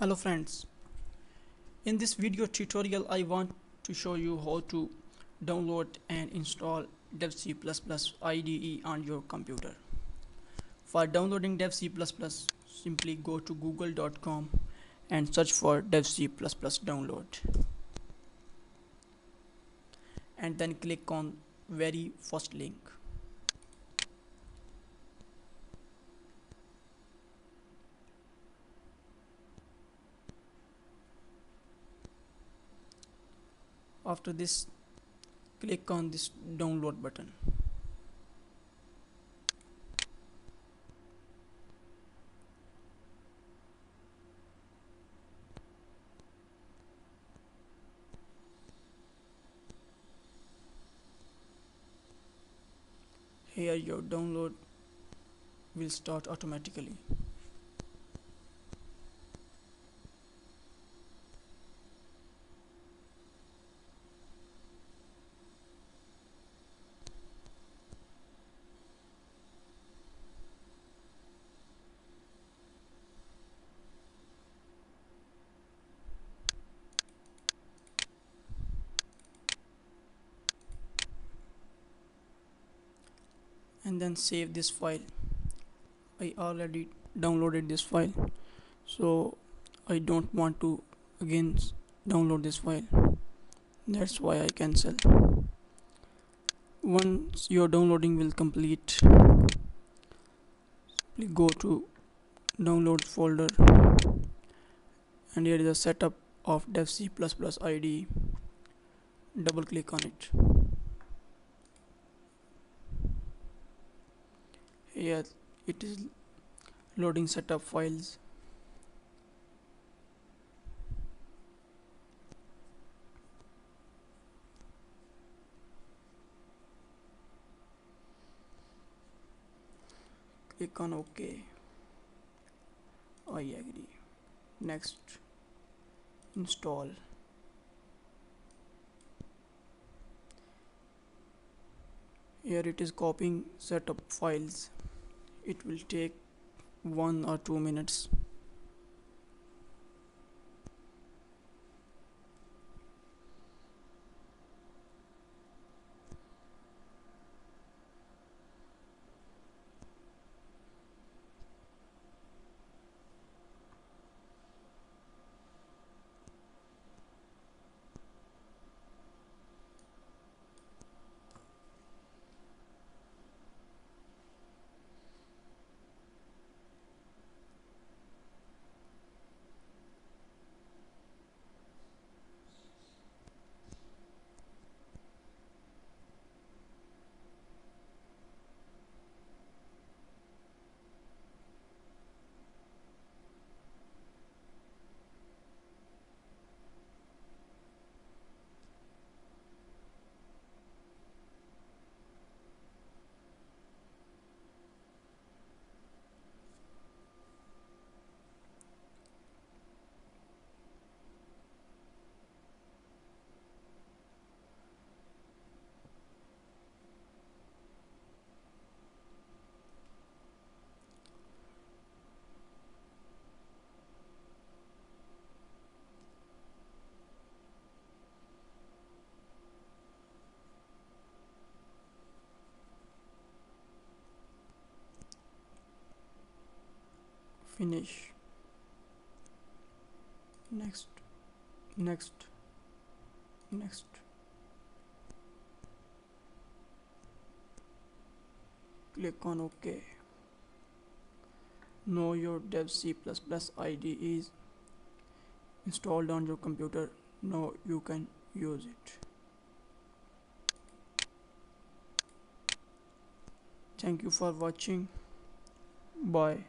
Hello friends, in this video tutorial I want to show you how to download and install DevC++ IDE on your computer. For downloading DevC++, simply go to google.com and search for DevC++ download and then click on very first link. After this, click on this download button. Here your download will start automatically. And then save this file. I already downloaded this file, so I don't want to again download this file. That's why I cancel. Once your downloading will complete, please go to downloads folder and here is a setup of DevC++ IDE. Double click on it. Here it is loading setup files. Click on OK. I agree. Next, install. Here it is copying setup files. It will take 1 or 2 minutes. Finish. Next, next, next. Click on OK. Now your DevC++ IDE is installed on your computer. Now you can use it. Thank you for watching. Bye.